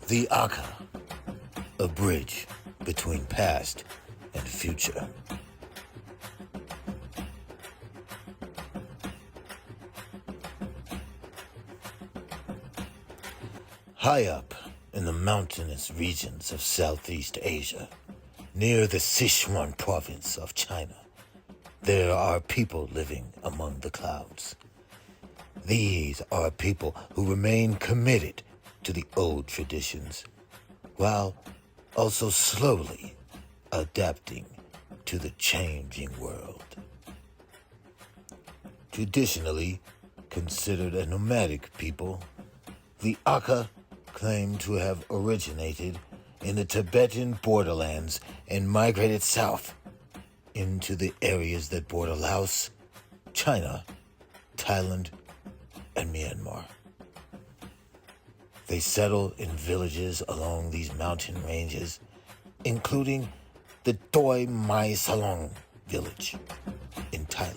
The Akha, a bridge between past and future. High up in the mountainous regions of Southeast Asia, near the Sichuan province of China, there are people living among the clouds. These are people who remain committed to the old traditions, while also slowly adapting to the changing world. Traditionally considered a nomadic people, the Akha claim to have originated in the Tibetan borderlands and migrated south into the areas that border Laos, China, Thailand, and Myanmar. They settle in villages along these mountain ranges, including the Doi Mai Salong village in Thailand.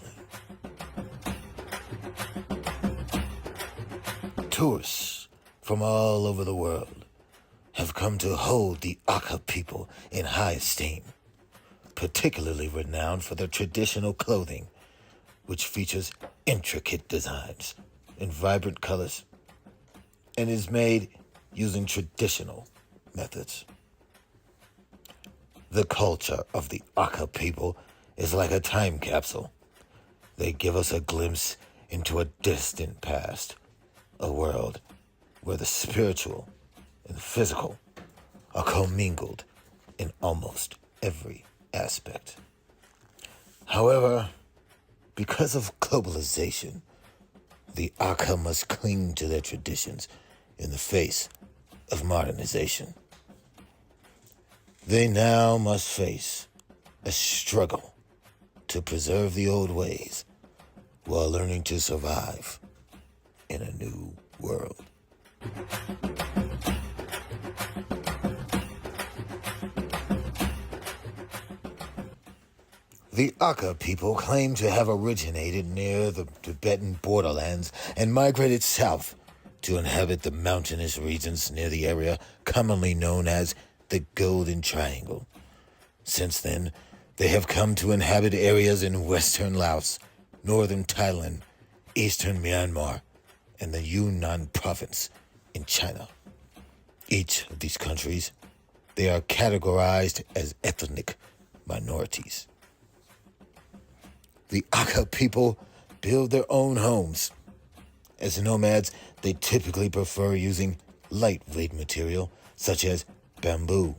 Tourists from all over the world have come to hold the Akha people in high esteem, particularly renowned for their traditional clothing, which features intricate designs in vibrant colors and is made using traditional methods. The culture of the Akha people is like a time capsule. They give us a glimpse into a distant past, a world where the spiritual and physical are commingled in almost every aspect. However, because of globalization, the Akha must cling to their traditions in the face of modernization. They now must face a struggle to preserve the old ways while learning to survive in a new world. The Akha people claim to have originated near the Tibetan borderlands and migrated south to inhabit the mountainous regions near the area commonly known as the Golden Triangle. Since then, they have come to inhabit areas in western Laos, northern Thailand, eastern Myanmar, and the Yunnan province in China. Each of these countries, they are categorized as ethnic minorities. The Akha people build their own homes. As nomads, they typically prefer using lightweight material such as bamboo,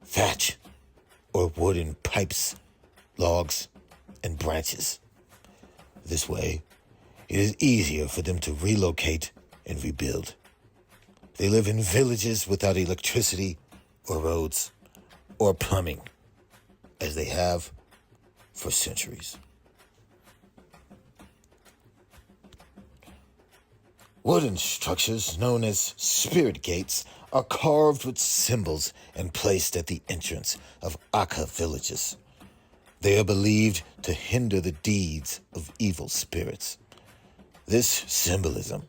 thatch, or wooden pipes, logs, and branches. This way, it is easier for them to relocate and rebuild. They live in villages without electricity or roads or plumbing, as they have for centuries. Wooden structures known as spirit gates are carved with symbols and placed at the entrance of Akha villages. They are believed to hinder the deeds of evil spirits. This symbolism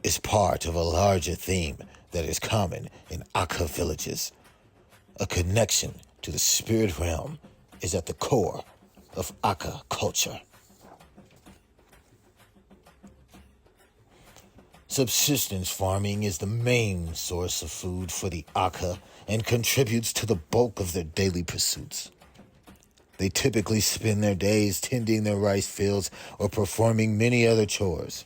is part of a larger theme that is common in Akha villages. A connection to the spirit realm is at the core of Akha culture. Subsistence farming is the main source of food for the Akha and contributes to the bulk of their daily pursuits. They typically spend their days tending their rice fields or performing many other chores.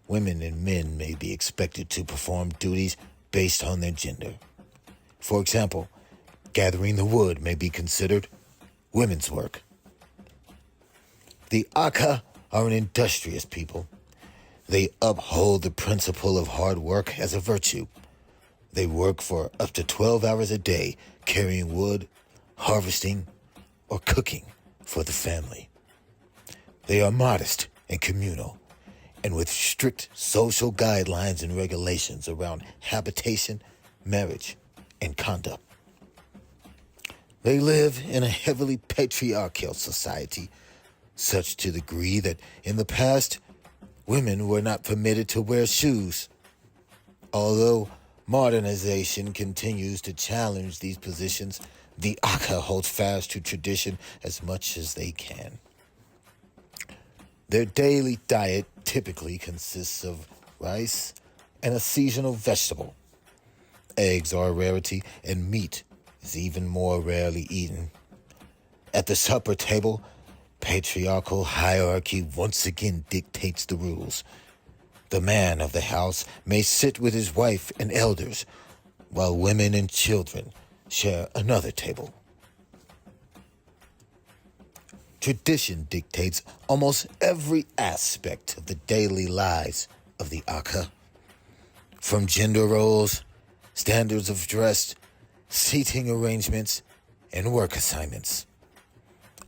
Women and men may be expected to perform duties based on their gender. For example, gathering the wood may be considered women's work. The Akha are an industrious people. They uphold the principle of hard work as a virtue. They work for up to 12 hours a day, carrying wood, harvesting, or cooking for the family. They are modest and communal, and with strict social guidelines and regulations around habitation, marriage, and conduct. They live in a heavily patriarchal society, such to the degree that in the past, women were not permitted to wear shoes. Although modernization continues to challenge these positions, the Akha hold fast to tradition as much as they can. Their daily diet typically consists of rice and a seasonal vegetable. Eggs are a rarity, and meat is even more rarely eaten. At the supper table, patriarchal hierarchy once again dictates the rules. The man of the house may sit with his wife and elders, while women and children share another table. Tradition dictates almost every aspect of the daily lives of the Akha. From gender roles, standards of dress, seating arrangements, and work assignments.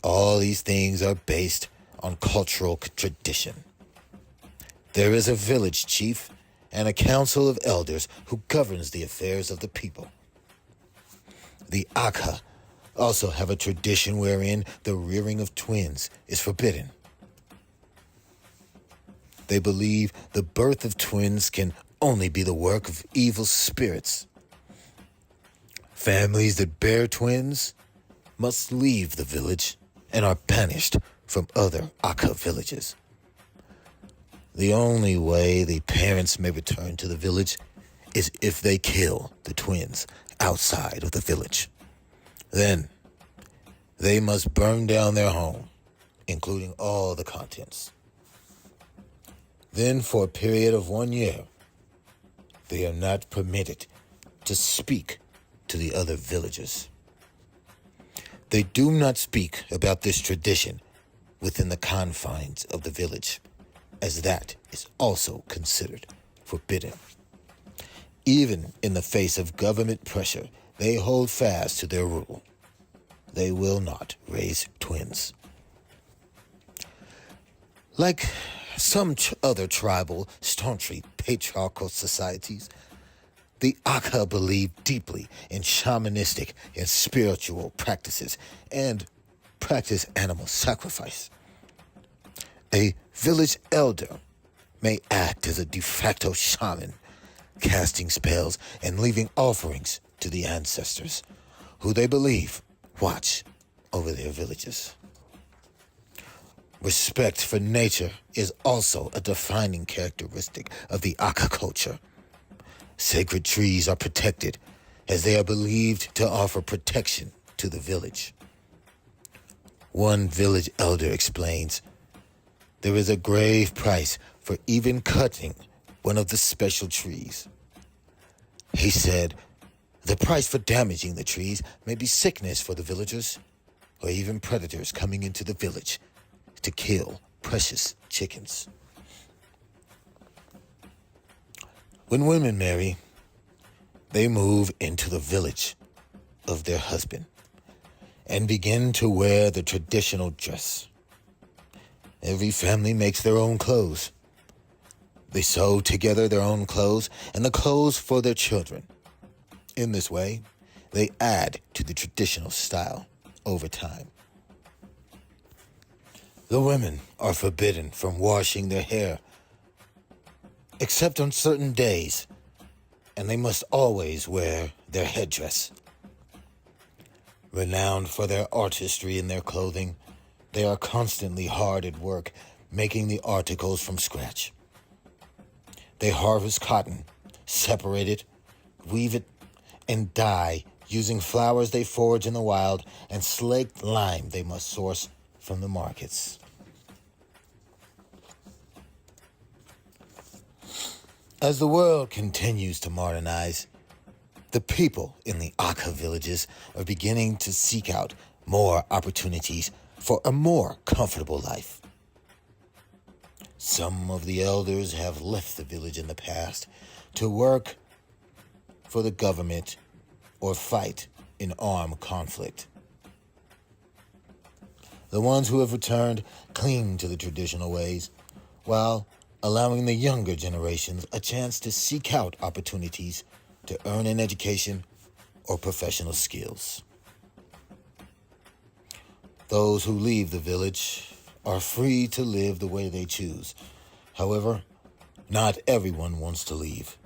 All these things are based on cultural tradition. There is a village chief and a council of elders who governs the affairs of the people. The Akha also have a tradition wherein the rearing of twins is forbidden. They believe the birth of twins can only be the work of evil spirits. Families that bear twins must leave the village and are banished from other Akha villages. The only way the parents may return to the village is if they kill the twins outside of the village. Then, they must burn down their home, including all the contents. Then, for a period of 1 year, they are not permitted to speak to the other villagers. They do not speak about this tradition within the confines of the village, as that is also considered forbidden. Even in the face of government pressure, they hold fast to their rule. They will not raise twins. Like some other tribal, staunchly patriarchal societies, the Akha believe deeply in shamanistic and spiritual practices and practice animal sacrifice. A village elder may act as a de facto shaman, casting spells and leaving offerings to the ancestors, who they believe watch over their villages. Respect for nature is also a defining characteristic of the Akha culture. Sacred trees are protected as they are believed to offer protection to the village. One village elder explains, "There is a grave price for even cutting one of the special trees." He said, "The price for damaging the trees may be sickness for the villagers, or even predators coming into the village to kill precious chickens." When women marry, they move into the village of their husband and begin to wear the traditional dress. Every family makes their own clothes. They sew together their own clothes and the clothes for their children. In this way, they add to the traditional style over time. The women are forbidden from washing their hair, except on certain days, and they must always wear their headdress. Renowned for their artistry in their clothing, they are constantly hard at work making the articles from scratch. They harvest cotton, separate it, weave it, and dye using flowers they forage in the wild and slaked lime they must source from the markets. As the world continues to modernize, the people in the Akha villages are beginning to seek out more opportunities for a more comfortable life. Some of the elders have left the village in the past to work for the government or fight in armed conflict. The ones who have returned cling to the traditional ways, while allowing the younger generations a chance to seek out opportunities to earn an education or professional skills. Those who leave the village are free to live the way they choose. However, not everyone wants to leave.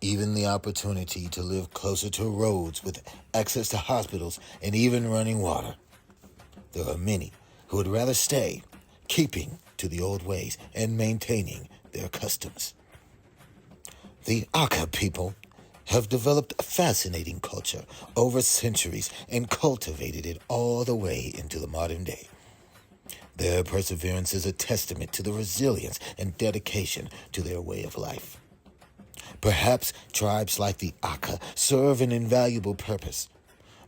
even the opportunity to live closer to roads with access to hospitals and even running water. There are many who would rather stay, keeping to the old ways and maintaining their customs. The Akha people have developed a fascinating culture over centuries and cultivated it all the way into the modern day. Their perseverance is a testament to the resilience and dedication to their way of life. Perhaps tribes like the Akha serve an invaluable purpose.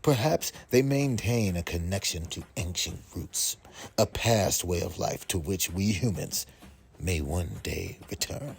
Perhaps they maintain a connection to ancient roots, a past way of life to which we humans may one day return.